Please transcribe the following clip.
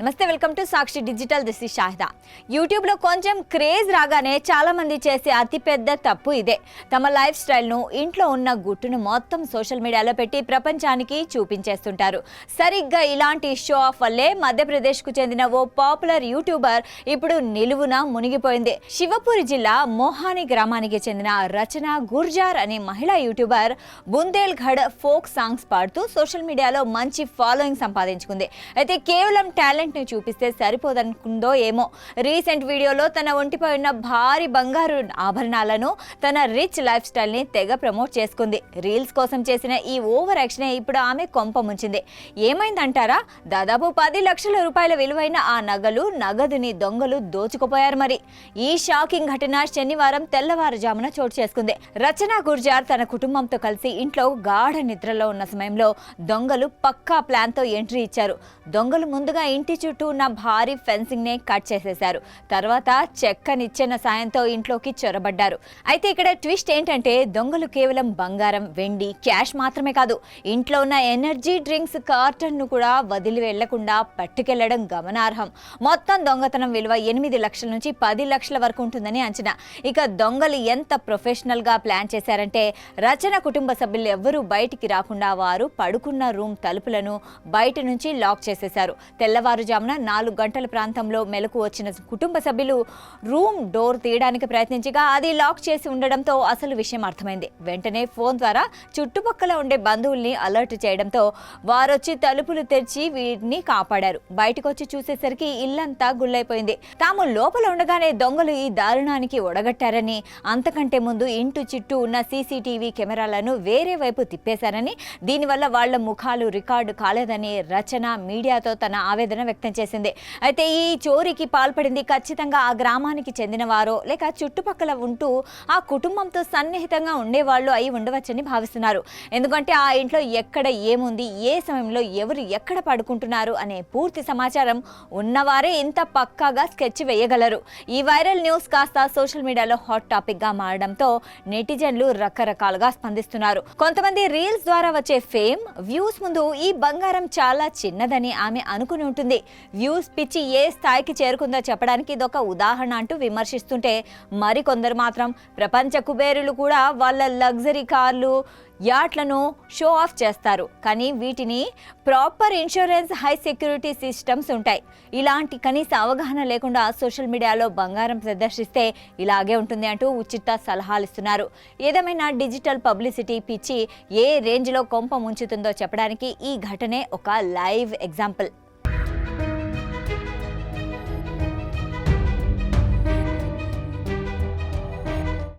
నమస్తే, welcome to Sakshi digital. This is Shahida. యూట్యూబ్లో కొంచెం క్రేజ్ రాగానే చాలామంది చేసే అతిపెద్ద తప్పు ఇదే. తమ లైఫ్ స్టైల్ను, ఇంట్లో ఉన్న గుట్టును మొత్తం సోషల్ మీడియాలో పెట్టి ప్రపంచానికి చూపించేస్తుంటారు. సరిగ్గా ఇలాంటి షో ఆఫ్ వల్లే మధ్యప్రదేశ్కు చెందిన ఓ పాపులర్ యూట్యూబర్ ఇప్పుడు నిలువున మునిగిపోయింది. శివపూరి జిల్లా మోహాని గ్రామానికి చెందిన రచన గుర్జార్ అనే మహిళా యూట్యూబర్ బుందేల్ఖండ్ ఫోక్ సాంగ్స్ పాడుతూ సోషల్ మీడియాలో మంచి ఫాలోయింగ్ సంపాదించుకుంది. అయితే కేవలం టాలెంట్ ని చూపిస్తే సరిపోదనుకుందో ఏమో. రీసెంట్ వీడియోలో తన ఒంటిపై ఉన్న భారీ బంగారు ఆభరణాలను, తన రిచ్ లైఫ్ స్టైల్ ని తెగ ప్రమోట్ చేసుకుంది. రీల్స్ కోసం చేసిన ఈ ఓవర్ యాక్షన్ ఇప్పుడు ఆమె కొంప ముంచింది. ఏమైందంటారా? దాదాపు 10 లక్షల రూపాయల విలువైన ఆ నగదుని దొంగలు దోచుకుపోయారు. మరి ఈ షాకింగ్ ఘటన శనివారం తెల్లవారుజామున చోటు చేసుకుంది. రచన గుర్జార్ తన కుటుంబంతో కలిసి ఇంట్లో గాఢ నిద్రలో ఉన్న సమయంలో దొంగలు పక్కా ప్లాన్ తో ఎంట్రీ ఇచ్చారు. దొంగలు ముందుగా ఇంటి చుట్టూ ఉన్న భారీ ఫెన్సింగ్ నే కట్ చేసేశారు. తర్వాత చెక్క నిచ్చెన సాయంతో ఇంట్లోకి చొరబడ్డారు. అయితే ఇక్కడ ట్విస్ట్ ఏంటంటే దొంగలు కేవలం బంగారం, వెండి, క్యాష్ మాత్రమే కాదు, ఇంట్లో ఉన్న ఎనర్జీ డ్రింక్స్ కార్టన్ ను కూడా వదిలి వెళ్లకుండా పట్టుకెళ్లడం గమనార్హం. మొత్తం దొంగతనం విలువ 8 లక్షల నుంచి 10 లక్షల వరకు ఉంటుందని అంచనా. ఇక దొంగలు ఎంత ప్రొఫెషనల్ గా ప్లాన్ చేశారంటే రచన కుటుంబ సభ్యులు ఎవ్వరూ బయటికి రాకుండా వారు పడుకున్న రూమ్ తలుపులను బయట నుంచి లాక్ చేసేశారు. తెల్లవారుజామున 4 గంటల ప్రాంతంలో మెలకు వచ్చిన కుటుంబ సభ్యులు రూమ్ డోర్ తీయడానికి ప్రయత్నించగా అది లాక్ చేసి ఉండడంతో అసలు విషయం అర్థమైంది. వెంటనే ఫోన్ ద్వారా చుట్టుపక్కల ఉండే బంధువుల్ని అలర్ట్ చేయడంతో వారొచ్చి తలుపులు తెరిచి వీరిని కాపాడారు. బయటకు వచ్చి చూసేసరికి ఇల్లంతా గుల్లైపోయింది. తాము లోపల ఉండగానే దొంగలు ఈ దారుణానికి ఒడగట్టారని, అంతకంటే ముందు ఇంటి చుట్టూ ఉన్న సీసీటీవీ కెమెరాలను వేరే వైపు తిప్పేశారని, దీనివల్ల వాళ్ల ముఖాలు రికార్డు కాలేదని రచన మీడియాతో తన ఆవేదన వ్యక్తం చేసింది. అయితే ఈ చోరీకి పాల్పడింది ఖచ్చితంగా ఆ గ్రామానికి చెందిన వారో లేక చుట్టుపక్కల ఉంటూ ఆ కుటుంబంతో సన్నిహితంగా ఉండేవాళ్ళు అయి ఉండవచ్చని భావిస్తున్నారు. ఎందుకంటే ఆ ఇంట్లో ఎక్కడ ఏముంది, ఏ సమయంలో ఎవరు ఎక్కడ పడుకుంటున్నారు అనే పూర్తి సమాచారం ఉన్నవారే ఇంత పక్కాగా స్కెచ్ వేయగలరు. ఈ వైరల్ న్యూస్ కాస్త సోషల్ మీడియాలో హాట్ టాపిక్ గా మారడంతో నెటిజన్లు రకరకాలుగా స్పందిస్తున్నారు. కొంతమంది రీల్స్ ద్వారా వచ్చే ఫేమ్, వ్యూస్ ముందు ఈ బంగారం చాలా చిన్నదని ఆమె అనుకుని ఉంటుంది. వ్యూస్ పిచ్చి ఏ స్థాయికి చేరుకుందో చెప్పడానికి ఇదొక ఉదాహరణ అంటూ విమర్శిస్తుంటే, మరికొందరు మాత్రం ప్రపంచ కుబేరులు కూడా వాళ్ళ లగ్జరీ కార్లు, యాట్లను షో ఆఫ్ చేస్తారు. కానీ వీటిని proper insurance, high security systems ఉంటాయి. ఇలాంటి కనీస అవగాహన లేకుండా సోషల్ మీడియాలో బంగారం ప్రదర్శిస్తే ఇలాగే ఉంటుంది అంటూ ఉచిత సలహాలు ఇస్తున్నారు. ఏదేమైనా డిజిటల్ పబ్లిసిటీ పిచ్చి ఏ రేంజ్లో కొంప ముంచుతుందో చెప్పడానికి ఈ ఘటనే ఒక లైవ్ ఎగ్జాంపుల్.